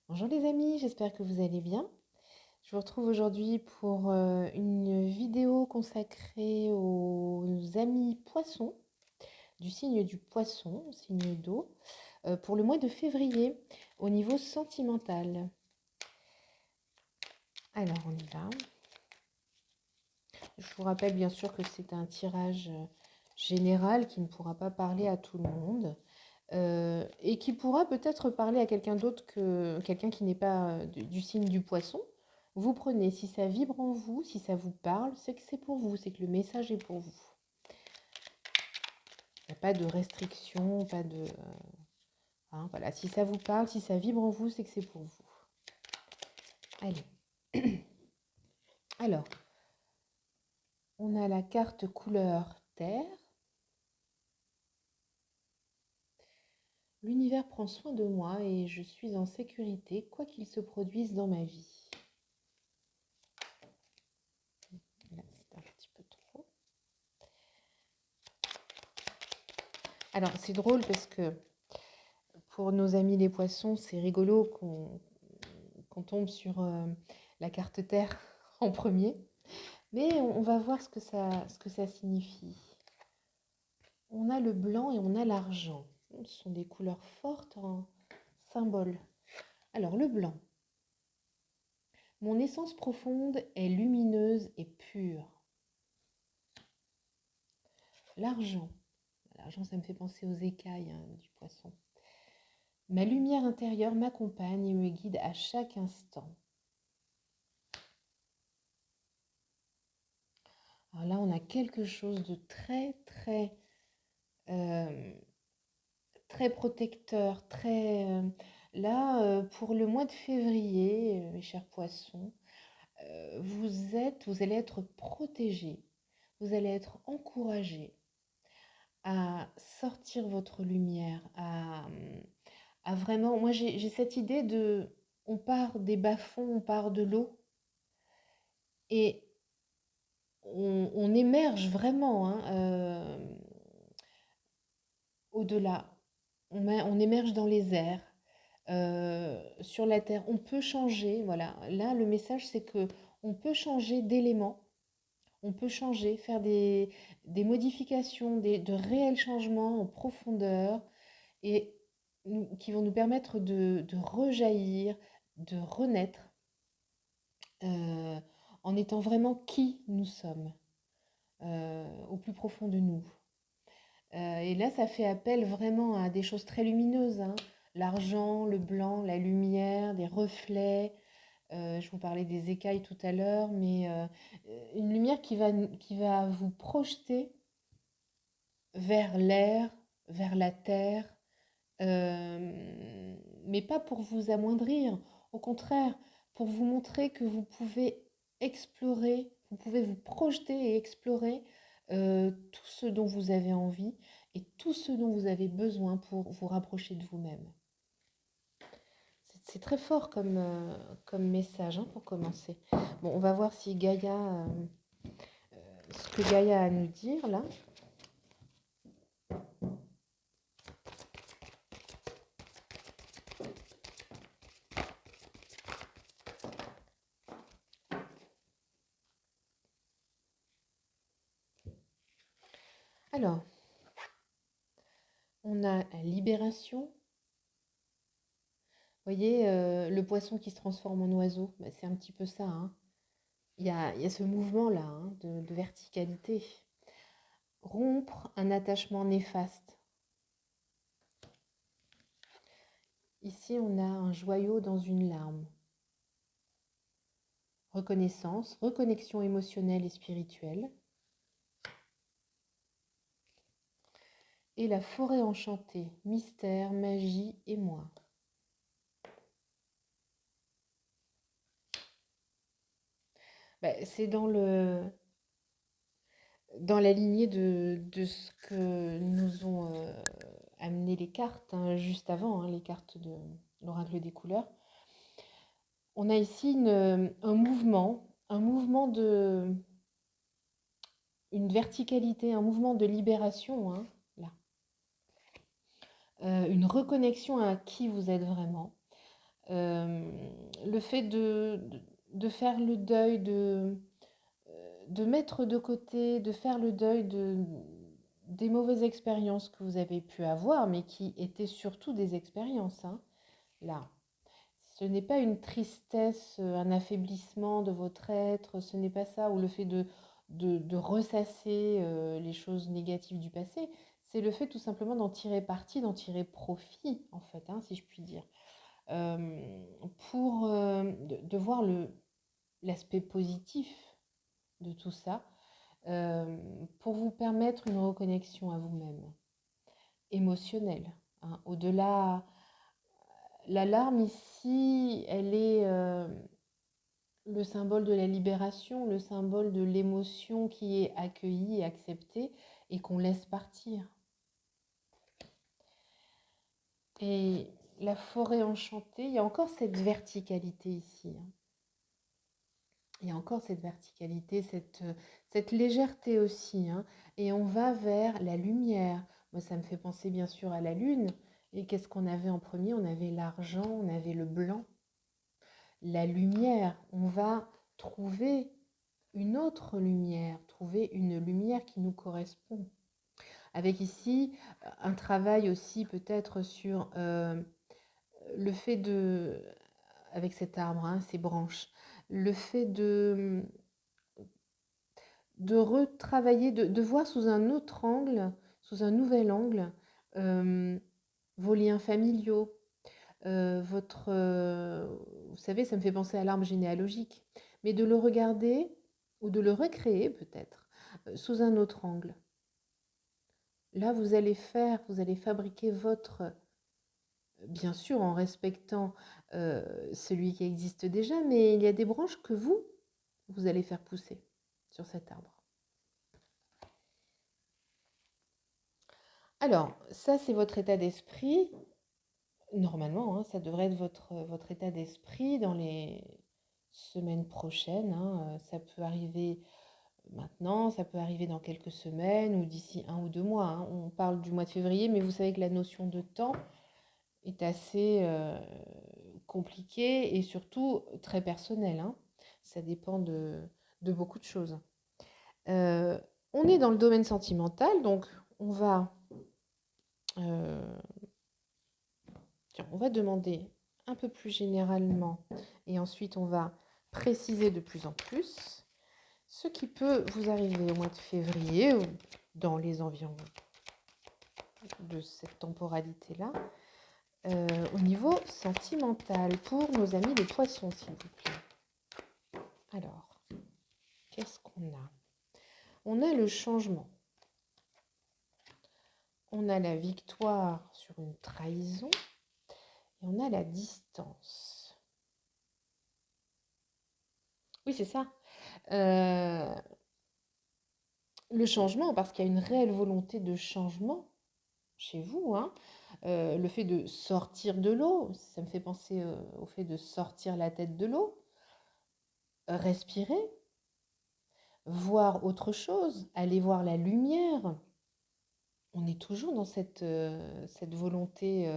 Bonjour les amis, j'espère que vous allez bien. Je vous retrouve aujourd'hui pour une vidéo consacrée aux amis poissons, du signe du poisson, signe d'eau, pour le mois de février au niveau sentimental. Alors on y va. Je vous rappelle bien sûr que c'est un tirage général qui ne pourra pas parler à tout le monde. Et qui pourra peut-être parler à quelqu'un d'autre que quelqu'un qui n'est pas du signe du poisson. Vous prenez, si ça vibre en vous, si ça vous parle, c'est que c'est pour vous, c'est que le message est pour vous. Il n'y a pas de restriction, pas de... hein, voilà, si ça vous parle, si ça vibre en vous, c'est que c'est pour vous. Allez. Alors, on a la carte couleur terre. L'univers prend soin de moi et je suis en sécurité, quoi qu'il se produise dans ma vie. Là, c'est un petit peu trop. Alors, c'est drôle parce que pour nos amis les poissons, c'est rigolo qu'on tombe sur la carte terre en premier. Mais on va voir ce que ça signifie. On a le blanc et on a l'argent. Ce sont des couleurs fortes en symbole. Alors, le blanc. Mon essence profonde est lumineuse et pure. L'argent. L'argent, ça me fait penser aux écailles du poisson. Ma lumière intérieure m'accompagne et me guide à chaque instant. Alors là, on a quelque chose de euh, très protecteur, pour le mois de février, mes chers poissons, vous allez être protégés, vous allez être encouragés à sortir votre lumière, à vraiment... Moi, j'ai cette idée de... On part des bas-fonds, on part de l'eau, et on émerge vraiment au-delà. On émerge dans les airs, sur la terre. On peut changer, voilà. Là, le message, c'est que on peut changer d'éléments, on peut changer, faire des modifications, de réels changements en profondeur et qui vont nous permettre de rejaillir, de renaître euh, en étant vraiment qui nous sommes, au plus profond de nous. Et là, ça fait appel vraiment à des choses très lumineuses, hein. L'argent, le blanc, la lumière, des reflets. Je vous parlais des écailles tout à l'heure, mais une lumière qui va vous projeter vers l'air, vers la terre, mais pas pour vous amoindrir, au contraire, pour vous montrer que vous pouvez explorer, vous pouvez vous projeter et explorer tout ce dont vous avez envie et tout ce dont vous avez besoin pour vous rapprocher de vous-même. C'est très fort comme message pour commencer. Bon, on va voir si ce que Gaïa a à nous dire là. Alors, on a la libération. Vous voyez, le poisson qui se transforme en oiseau, bah, c'est un petit peu ça, hein. Il y a ce mouvement-là de verticalité. Rompre un attachement néfaste. Ici, on a un joyau dans une larme. Reconnaissance, reconnexion émotionnelle et spirituelle. Et la forêt enchantée, mystère, magie et moi. C'est dans la lignée de ce que nous ont amené les cartes, juste avant, les cartes de l'oracle des couleurs. On a ici un mouvement une verticalité, un mouvement de libération, là. Une reconnexion à qui vous êtes vraiment. le fait de faire le deuil, de mettre de côté, de faire le deuil des mauvaises expériences que vous avez pu avoir, mais qui étaient surtout des expériences, hein, là. Ce n'est pas une tristesse, un affaiblissement de votre être, ce n'est pas ça, ou le fait de ressasser les choses négatives du passé. C'est le fait tout simplement d'en tirer parti, d'en tirer profit, en fait, hein, si je puis dire. Euh, pour de voir l'aspect positif de tout ça, pour vous permettre une reconnexion à vous-même, émotionnelle, hein. Au-delà, l'alarme ici, elle est le symbole de la libération, le symbole de l'émotion qui est accueillie et acceptée et qu'on laisse partir. Et la forêt enchantée, il y a encore cette verticalité ici, hein. Il y a encore cette verticalité, cette légèreté aussi, hein. Et on va vers la lumière. Moi, ça me fait penser bien sûr à la lune. Et qu'est-ce qu'on avait en premier? On avait l'argent, on avait le blanc. La lumière, on va trouver une autre lumière, trouver une lumière qui nous correspond. Avec ici un travail aussi peut-être sur le fait avec cet arbre, hein, ces branches, le fait de retravailler, de voir sous un autre angle, sous un nouvel angle, euh, vos liens familiaux, vous savez, ça me fait penser à l'arbre généalogique, mais de le regarder ou de le recréer peut-être sous un autre angle. Là, vous allez fabriquer bien sûr en respectant celui qui existe déjà, mais il y a des branches que vous allez faire pousser sur cet arbre. Alors, ça, c'est votre état d'esprit. Normalement, hein, ça devrait être votre état d'esprit dans les semaines prochaines, hein. Ça peut arriver maintenant, ça peut arriver dans quelques semaines ou d'ici 1 ou 2 mois, hein. On parle du mois de février, mais vous savez que la notion de temps est assez compliquée et surtout très personnelle, hein. Ça dépend de beaucoup de choses. Euh, on est dans le domaine sentimental, donc on va, euh, tiens, on va demander un peu plus généralement et ensuite on va préciser de plus en plus ce qui peut vous arriver au mois de février ou dans les environs de cette temporalité-là, au niveau sentimental pour nos amis les poissons, s'il vous plaît. Alors, qu'est-ce qu'on a? On a le changement. On a la victoire sur une trahison et on a la distance. Oui, c'est ça. Le changement, parce qu'il y a une réelle volonté de changement chez vous, hein. Le fait de sortir de l'eau, ça me fait penser au fait de sortir la tête de l'eau, respirer, voir autre chose, aller voir la lumière. On est toujours dans cette volonté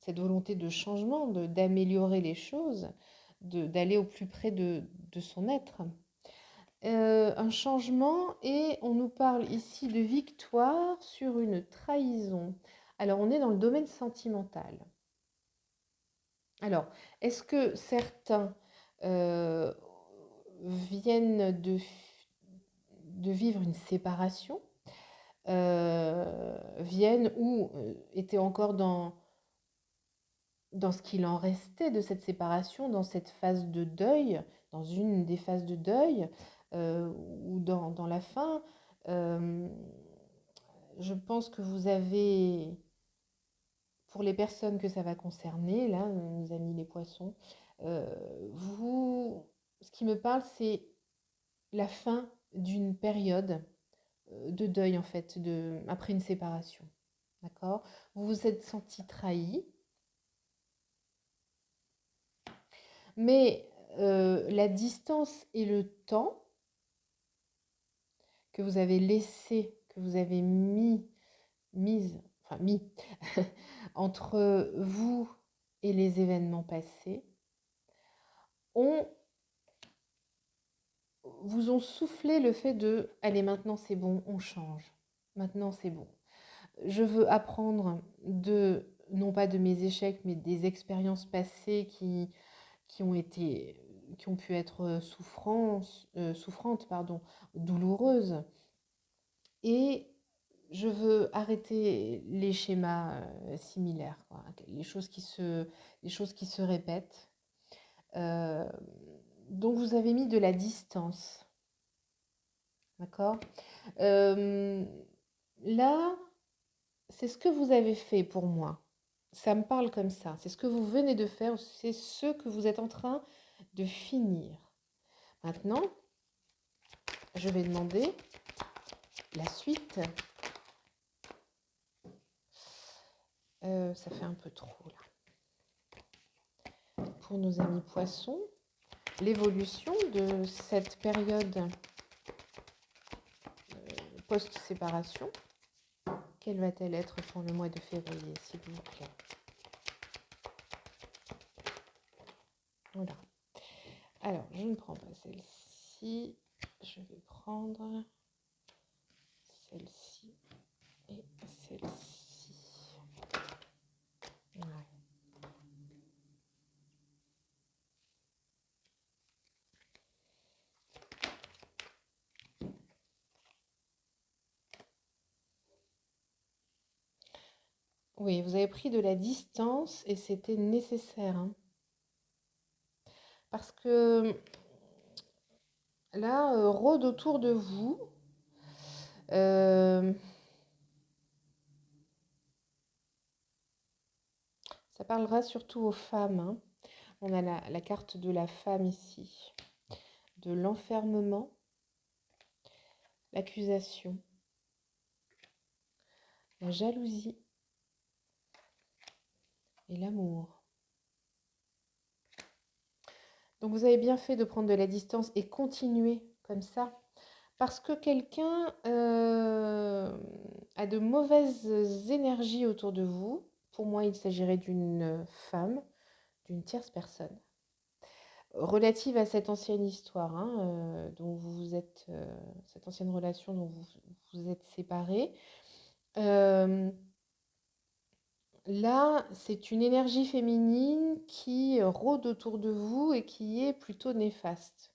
de changement, d'améliorer les choses, d'aller au plus près de son être. Un changement et on nous parle ici de victoire sur une trahison. Alors, on est dans le domaine sentimental. Alors, est-ce que certains euh, viennent de vivre une séparation, viennent ou étaient encore dans ce qu'il en restait de cette séparation, dans cette phase de deuil, dans une des phases de deuil, ou dans la fin, euh, je pense que vous avez, pour les personnes que ça va concerner, là, nos amis les poissons, ce qui me parle, c'est la fin d'une période de deuil, en fait, après une séparation. D'accord? Vous vous êtes senti trahi, mais la distance et le temps que vous avez laissé, que vous avez mis entre vous et les événements passés, ont, vous ont soufflé le fait de allez, maintenant c'est bon, on change. Maintenant c'est bon. Je veux apprendre de, non pas de mes échecs, mais des expériences passées qui ont été, qui ont pu être souffrantes, pardon, douloureuses. Et je veux arrêter les schémas similaires, quoi, les choses qui se répètent. Euh, donc vous avez mis de la distance, d'accord? Euh, Là, c'est ce que vous avez fait pour moi. Ça me parle comme ça. C'est ce que vous venez de faire, c'est ce que vous êtes en train de finir. Maintenant, je vais demander la suite. Ça fait un peu trop là. Pour nos amis poissons, l'évolution de cette période post-séparation, quelle va-t-elle être pour le mois de février, s'il vous plaît? Voilà. Alors, je ne prends pas celle-ci. Je vais prendre celle-ci et celle-ci. Ouais. Oui, vous avez pris de la distance et c'était nécessaire, hein. Parce que là, rôde autour de vous. euh, Ça parlera surtout aux femmes, hein. On a la carte de la femme ici, de l'enfermement, l'accusation, la jalousie et l'amour. Donc vous avez bien fait de prendre de la distance et continuer comme ça, parce que quelqu'un a de mauvaises énergies autour de vous. Pour moi, il s'agirait d'une femme, d'une tierce personne, relative à cette ancienne histoire, hein, dont vous êtes, cette ancienne relation dont vous êtes séparés. Euh, Là, c'est une énergie féminine qui rôde autour de vous et qui est plutôt néfaste.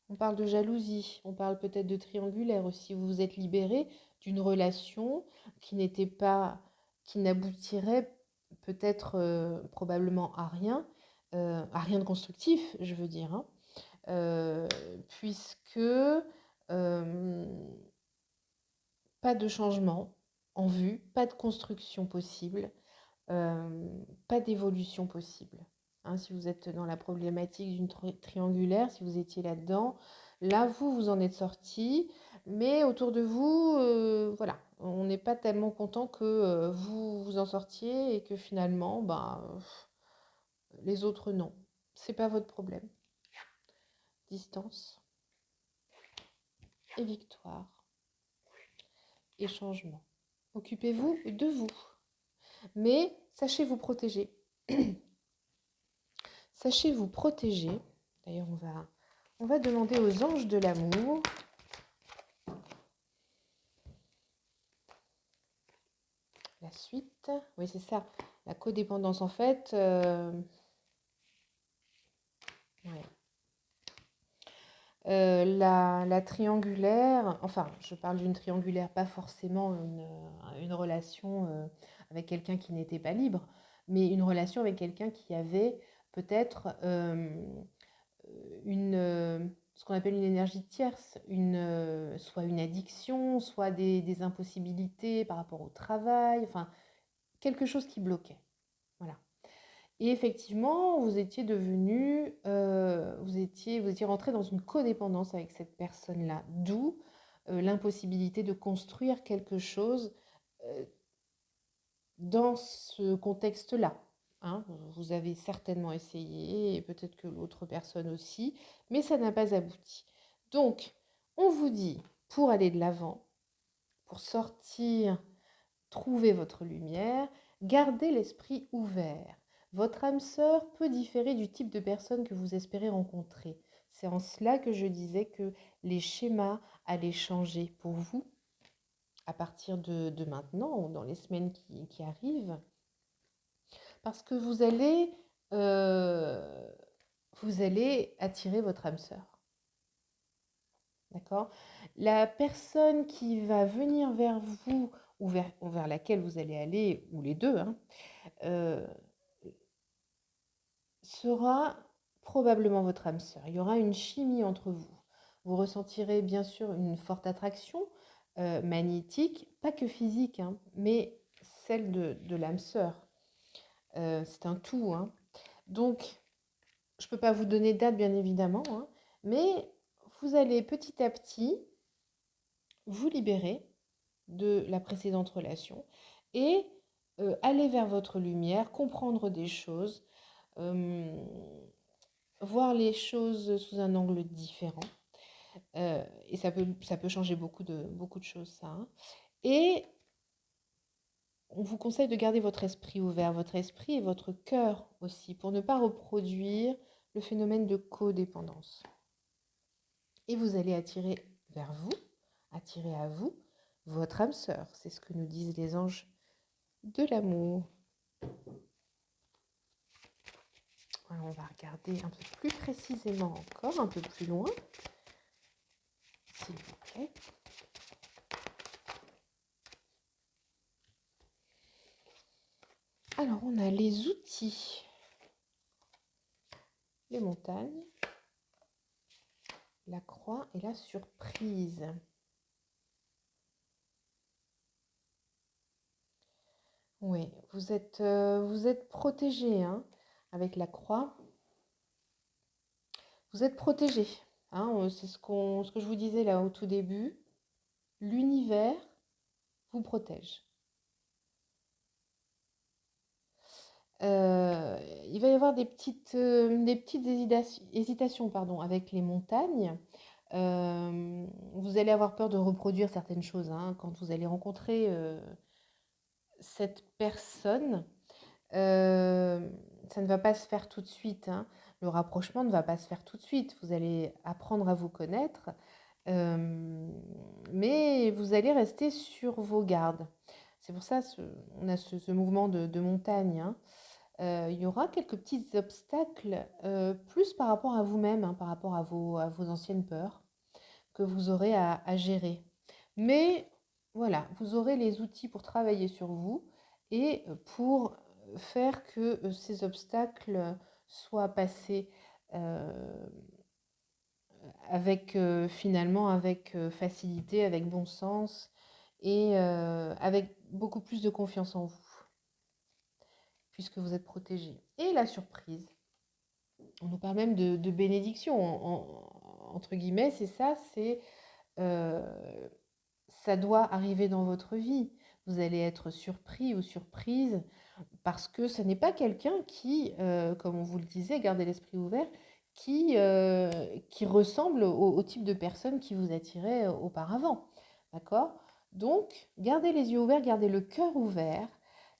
On parle de jalousie, on parle peut-être de triangulaire aussi. Vous vous êtes libéré d'une relation qui n'était pas, qui n'aboutirait peut-être probablement à rien de constructif, je veux dire, hein, euh, puisque pas de changement en vue, pas de construction possible, pas d'évolution possible. Hein, si vous êtes dans la problématique d'une triangulaire, si vous étiez là-dedans, là, vous en êtes sorti, mais autour de vous, voilà, on n'est pas tellement content que vous vous en sortiez et que finalement, bah, les autres, non. C'est pas votre problème. Distance et victoire et changement. Occupez-vous de vous, mais sachez vous protéger. Sachez vous protéger. D'ailleurs, on va demander aux anges de l'amour la suite. Oui, c'est ça. La codépendance, en fait. Ouais. La triangulaire, enfin, je parle d'une triangulaire, pas forcément une relation avec quelqu'un qui n'était pas libre, mais une relation avec quelqu'un qui avait peut-être ce qu'on appelle une énergie tierce, soit une addiction, soit des impossibilités par rapport au travail, enfin, quelque chose qui bloquait. Voilà. Et effectivement, vous étiez rentré dans une codépendance avec cette personne-là, d'où l'impossibilité de construire quelque chose euh, dans ce contexte-là. Hein. Vous avez certainement essayé, et peut-être que l'autre personne aussi, mais ça n'a pas abouti. Donc, on vous dit, pour aller de l'avant, pour sortir, trouver votre lumière, gardez l'esprit ouvert. Votre âme sœur peut différer du type de personne que vous espérez rencontrer. C'est en cela que je disais que les schémas allaient changer pour vous à partir de maintenant ou dans les semaines qui arrivent, parce que vous allez attirer votre âme sœur. D'accord? La personne qui va venir vers vous ou vers laquelle vous allez aller, ou les deux, hein, euh, sera probablement votre âme sœur. Il y aura une chimie entre vous. Vous ressentirez bien sûr une forte attraction magnétique, pas que physique, hein, mais celle de l'âme sœur. C'est un tout, hein. Donc, je ne peux pas vous donner de date, bien évidemment, hein, mais vous allez petit à petit vous libérer de la précédente relation et aller vers votre lumière, comprendre des choses, euh, voir les choses sous un angle différent. Et ça peut changer beaucoup de choses, ça, hein. Et on vous conseille de garder votre esprit ouvert, votre esprit et votre cœur aussi, pour ne pas reproduire le phénomène de codépendance. Et vous allez attirer vers vous, attirer à vous, votre âme sœur. C'est ce que nous disent les anges de l'amour. Alors, on va regarder un peu plus précisément encore, un peu plus loin, s'il vous plaît. Alors, on a les outils, les montagnes, la croix et la surprise. Oui, vous êtes protégé, hein, avec la croix. Vous êtes protégé, hein, c'est ce que je vous disais là au tout début. L'univers vous protège. Il va y avoir des petites hésitations pardon, avec les montagnes. Vous allez avoir peur de reproduire certaines choses, hein, quand vous allez rencontrer cette personne. Ça ne va pas se faire tout de suite, hein. Le rapprochement ne va pas se faire tout de suite. Vous allez apprendre à vous connaître, mais vous allez rester sur vos gardes. C'est pour ça on a ce mouvement de montagne, hein. Il y aura quelques petits obstacles, plus par rapport à vous-même, hein, par rapport à vos anciennes peurs que vous aurez à gérer. Mais voilà, vous aurez les outils pour travailler sur vous et pour faire que ces obstacles soient passés finalement avec facilité, avec bon sens et avec beaucoup plus de confiance en vous, puisque vous êtes protégé. Et la surprise, on nous parle même de bénédiction, entre guillemets, c'est ça, ça doit arriver dans votre vie. Vous allez être surpris ou surprise parce que ce n'est pas quelqu'un qui, comme on vous le disait, gardez l'esprit ouvert, qui ressemble au type de personne qui vous attirait auparavant. D'accord? Donc, gardez les yeux ouverts, gardez le cœur ouvert.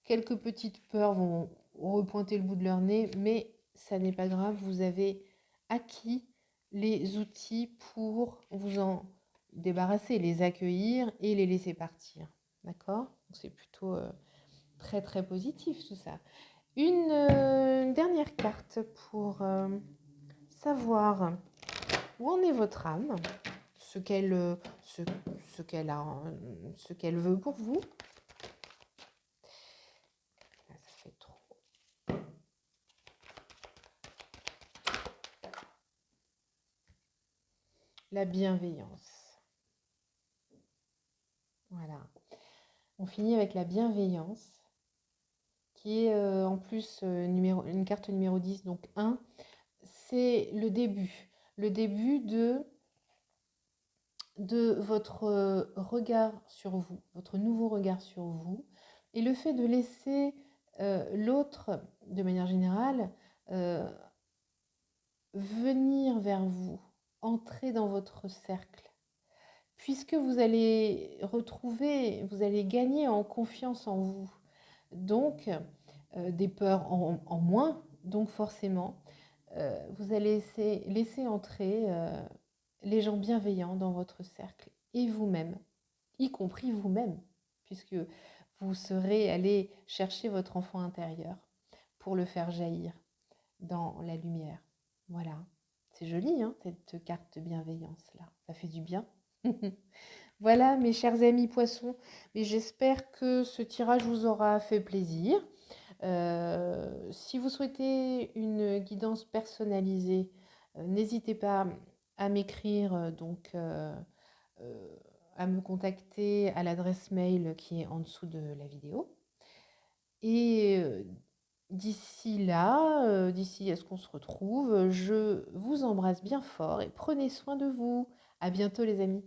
Quelques petites peurs vont repointer le bout de leur nez, mais ça n'est pas grave, vous avez acquis les outils pour vous en débarrasser, les accueillir et les laisser partir. D'accord? C'est plutôt très très positif tout ça. Une dernière carte pour savoir où en est votre âme, ce qu'elle ce qu'elle veut pour vous. Là, ça fait trop. La bienveillance. Voilà. On finit avec la bienveillance, qui est en plus une carte numéro 10, donc 1. C'est le début de votre regard sur vous, votre nouveau regard sur vous, et le fait de laisser l'autre, de manière générale, venir vers vous, entrer dans votre cercle, puisque vous allez gagner en confiance en vous. Donc, des peurs en moins. Donc forcément, vous allez laisser entrer les gens bienveillants dans votre cercle et vous-même, y compris vous-même, puisque vous serez allé chercher votre enfant intérieur pour le faire jaillir dans la lumière. Voilà. C'est joli, hein, cette carte de bienveillance-là. Ça fait du bien. Voilà, mes chers amis poissons, mais j'espère que ce tirage vous aura fait plaisir. Si vous souhaitez une guidance personnalisée, n'hésitez pas à m'écrire, à me contacter à l'adresse mail qui est en dessous de la vidéo. Et d'ici là, d'ici à ce qu'on se retrouve, je vous embrasse bien fort et prenez soin de vous. À bientôt les amis.